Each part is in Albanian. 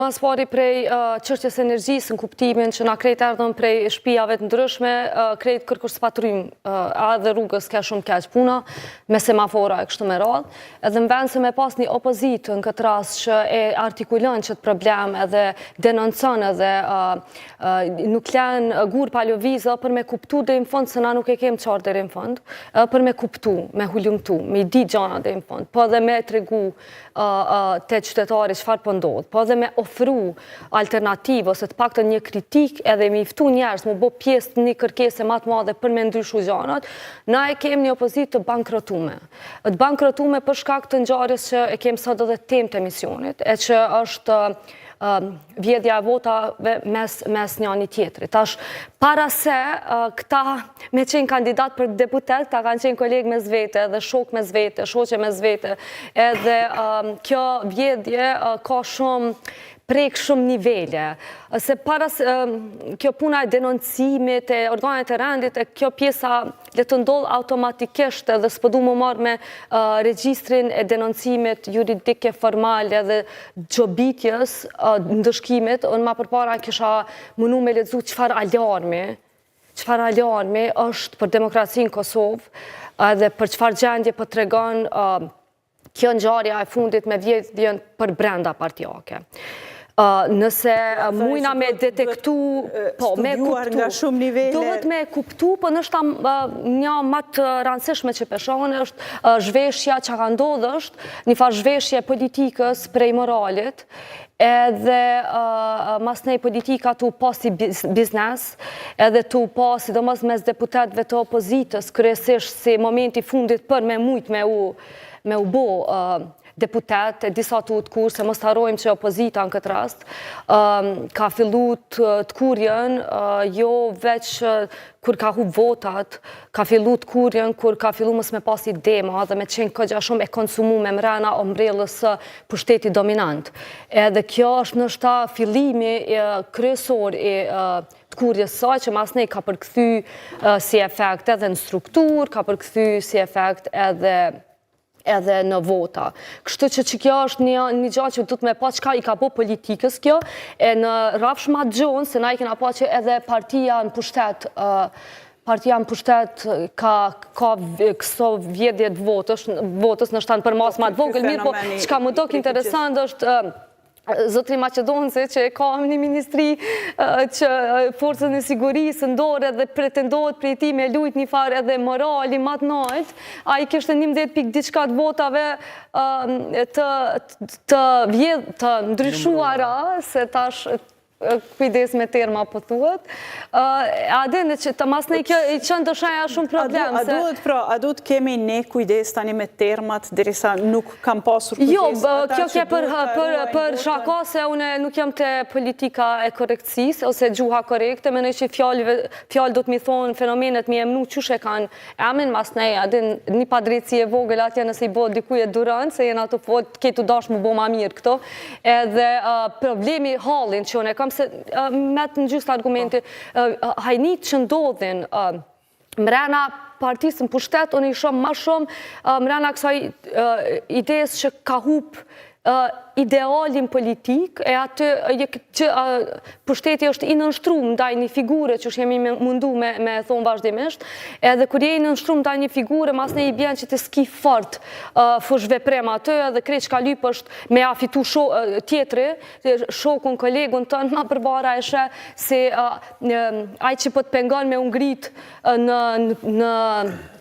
Mas pari prej çështjes energjisë në kuptimin që na krejt erdhën prej shtëpiave të ndryshme, krejt kërkush spatrym, edhe rrugës ka shumë keq puna, me semafora e kështu me radhë. Edhe në vend se me pas një opozitë në këtë rast që e artikulon qëtë problem edhe denoncon edhe nuk lën gur pa lëvizë për me kuptu deri në fund se na nuk e kem qartë deri në fund, për me kuptu, me hulumtu, me di gjana deri në fund, po edhe me tregu te qytetari çfarë po ndodh, po edhe me ofru alternativë ose të paktën një kritik edhe me i ftu njerëz më bë pjesë të një kërkese më të madhe për me ndryshu gjanat, na e kemi një opozitë të bankrotume. Të bankrotume për shkak të ngjarjes që e kemi sot edhe temë të emisionit, e që është vjedhja e votave mes njëri tjetrit. Tash, para se këta me qenë kandidat për deputet, ta kanë qenë kolegë mes vete, edhe shok mes vete, shoqe mes vete, edhe kjo vjedhje ka shumë prek shumë nivele. Se para kjo puna e denoncimit, e organet e rendit, e kjo pjesa le të ndodh automatikisht edhe s'po du më marrë me regjistrin e denoncimit juridike formale dhe gjobitjes, ndëshkimit, unë ma përpara kisha mënu me lexu çfarë alarmi është për demokracinë në Kosovë edhe për çfarë gjendje po tregon kjo ngjarja e fundit me vjedhjen për brenda partijake. Nëse mujna me detektu, po, me kuptu, nga shumë nivele. Dohet me kuptu, po nështë një më të rëndësishme që peshone është zhveshja që ka ndodhë është, një farë zhveshje politikës prej moralit, edhe mas nej politika të pasi biznes, edhe të pasi do mos mes deputetve të opozitës, kryesisht si momenti fundit për me mujt me u bo deputet, disa të kur, se mos të harrojmë që opozita në këtë rast, ka fillu të kurjen, jo veç kur ka hu votat, ka fillu të kurjen, kur ka fillu mos me pas dema dhe me qenë këgja shumë e konsumu me mrena o mbrellës pushteti dominant. Edhe kjo është nështë fillimi kryesor e të kurjes saj që mas nej ka përkthy si efekt edhe në struktur, ka përkthy si efekt edhe në vota. Kështu që kjo është një gjatë që du të me pa qka i ka po politikës kjo, e në rafsh ma gjonë, se na i kena pa që edhe partia në pushtet ka këso vjedhjet votës në shtanë për mas ma të vogël, mirë po qka më dok interesant është Zotri Macedonëse që ka një ministri që forcën e sigurisë ndore dhe pretendohet prej ti me lujt një farë edhe morali matë nalt, a i kështë 11 pik diçka të votave të ndryshuara, se tash kujdes me terma po thuhet. A dene që të mas në i qënë të shaja shumë problem. A duhet kemi ne kujdes tani me termat, derisa nuk kam pasur kujdes? Jo, kjo ke për shaka se une nuk jam të politika e korektësis, ose gjuha korekte, me në që fjallë do të mi thonë fenomenet mi emnu qushe kanë emin mas nej, a din një padreci e vogël atje nëse i bo dikuj e durën, se jena të fot, ketu dash më bo ma mirë këto, edhe problemi halin që une kam se me të në gjysë argumenti, hajnit që ndodhin mrena partisë në pushtet, unë i shumë ma shumë mrena kësaj idejes që ka hup idealin politik, e atë që pushteti është i nënshtrum ndaj një figure që jemi mundu me thonë vazhdimisht, edhe kur je i nënshtrum ndaj një figure, mas ne i bjen që të ski fort fush veprem atë, edhe krejt që ka lyp është me afitu tjetri, shokun, kolegun tënë, ma përbara e shë, se aj që po të pengon me ungrit në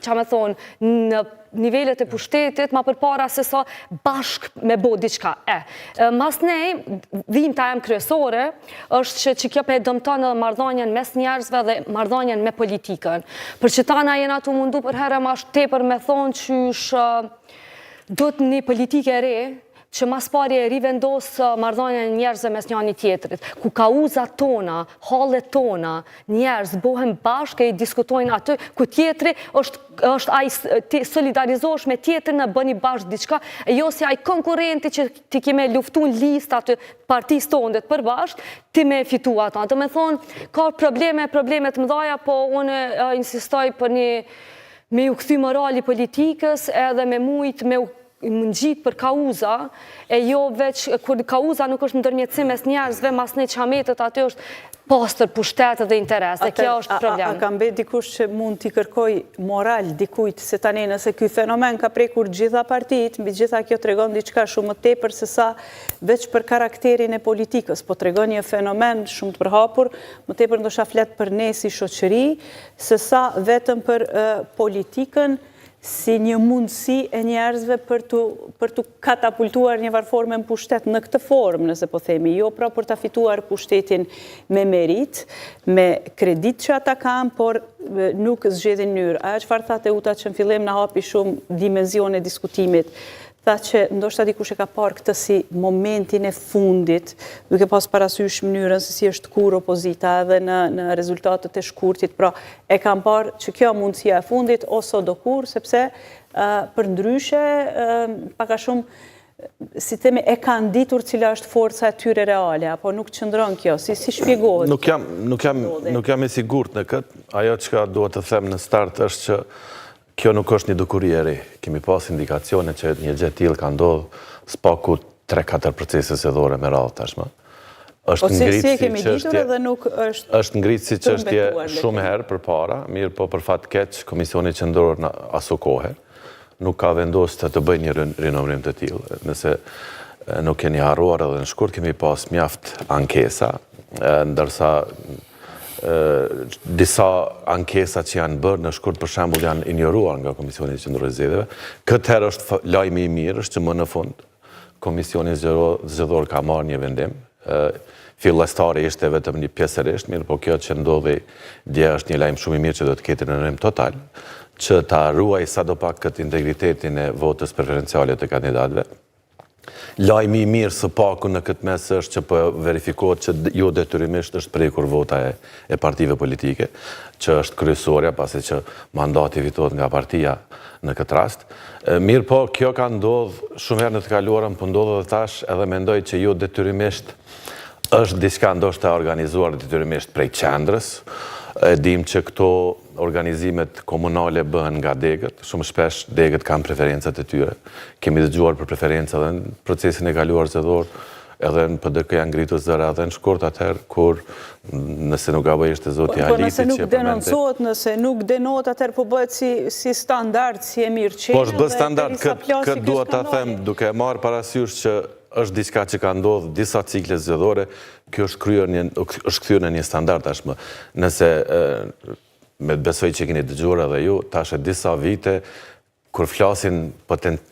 që me thonë, në nivellet e pushtetit, ma përpara se sa bashk me bo diqka. Mas nej, dhimta em kryesore, është që kjo pe dëmton edhe mardhanjen mes njerëzve dhe mardhanjen me politikën. Për që tana jena të mundu për herë ma shte për me thonë që do të një politike re, që mas pari e rivendosë mardhanjen njerëzve mes njani tjetrit, ku kauzat tona, hallet tona, njerëz bohen bashkë e i diskutojnë aty, ku tjetri është ai solidarizosh me tjetrin në bëni bashkë diçka, e jo si ai konkurenti që ti kime luftu në list aty partisë tondet për bashkë, ti me fitu ata. Do me thonë, ka problemet mëdhaja, po unë insistoj për me u kthy morali politikës edhe me mujt me u më ngjitë për kauza, e jo veç, kur kauza nuk është ndërmjetësim mes njerëzve, mas ne qametët aty është pastër pushtetet dhe interes, dhe kjo është problem. A ka mbet dikush që mund t'i kërkoj moral dikujt se tani nëse ky fenomen ka prekur gjitha partitë, mbi gjitha kjo tregon diçka shumë më tepër se sa veç për karakterin e politikës, po tregon një fenomen shumë të përhapur, më tepër ndoshta flet për ne si shoqëri, se sa vetëm për politikën si një mundësi e njerëzve për të katapultuar një varforme në pushtet në këtë formë, nëse po themi, jo pra për të fituar pushtetin me merit, me kredit që ata kanë, por nuk zgjedhin mënyrë. Ajo çfarë thatë Uta që në fillim na hapi shumë dimensione diskutimit, tha që ndoshta dikush e ka parë këtë si momentin e fundit, duke pas parasysh mënyrën se si është kur opozita edhe në rezultatet e shkurtit, pra e kam parë që kjo mundësia e fundit ose do kur, sepse për ndryshe paka shumë si themi e kanë ditur cila është forca e tyre reale, apo nuk qëndron kjo, si shpjegohet? Nuk jam i sigurt në këtë, ajo që duhet të them në start është që kjo nuk është një dukuri e re. Kemi pas indikacione që një gjë tillë ka ndodhur spaku 3-4 procese zgjedhore me radhë tashmë. Është ngritë si çështje shumë herë përpara, mirë po për fat keq Komisioni Qendror në aso kohë nuk ka vendosur të bëjë një rinovrim të tillë. Nëse nuk keni harruar edhe në shkurt kemi pas mjaft ankesa, ndërsa disa ankesa që janë bërë në shkurt për shembull janë injoruar nga Komisioni Qendror i Zgjedhjeve. Këtë herë është lajmi i mirë është që më në fund Komisioni Zgjedhor ka marrë një vendim. Fillestari ishte vetëm një pjesërisht, mirë po kjo që ndodhi dje është një lajm shumë i mirë që do të ketë rinovrim total, që ta ruaj sadopak këtë integritetin e votës preferenciale të kandidatëve. Lajmi i mirë së paku në këtë mes është që po verifikohet që jo detyrimisht është prekur vota e partive politike, që është kryesorja, pasi që mandati fitohet nga partia në këtë rast. Mirë po, kjo ka ndodhur shumë herë në të kaluarën, po ndodh edhe tash, edhe mendoj që jo detyrimisht është diçka ndoshta organizuar detyrimisht prej qendrës. E dim që këto organizimet komunale bëhen nga degët, shumë shpesh degët kanë preferencat e tyre. Kemi dëgjuar për preferenca edhe në procesin e kaluar zgjedhor, edhe në PDK janë ngritur zëra edhe në shkurt atëherë kur nëse nuk gaboj ishte zoti Haliti që nëse nuk denoncohet, nëse nuk denohet atëherë po bëhet si standard, si e mirë qenë. Po është bë standard, këtë duhet ta them duke marrë parasysh që është diçka që ka ndodhur disa cikle zgjedhore, kjo është kthyer në një standard tashmë. Nëse me besoj që keni dëgjuar edhe ju, tash e disa vite kur flasin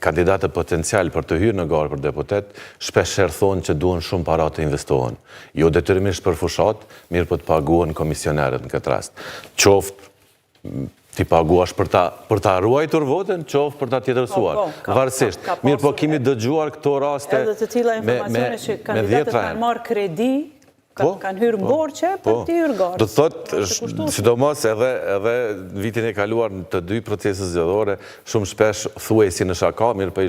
kandidatë potencial për të hyrë në garë për deputet, shpeshherë thonë që duhen shumë para të investohen. Jo detyrimisht për fushat, mirë po të paguhen komisionerët në këtë rast. Qoftë ti paguash për ta ruajtur votën, qoftë për ta tjetërsuar. Varësisht. Mirë po kemi dëgjuar këto raste edhe të tilla informacione që kandidatët kanë marrë kredi, kanë hyrë borxhe për të hyrë garë. Do të thotë, sidomos edhe vitin e kaluar të dy procese zgjedhore, shumë shpesh thuhej si në shaka, mirë po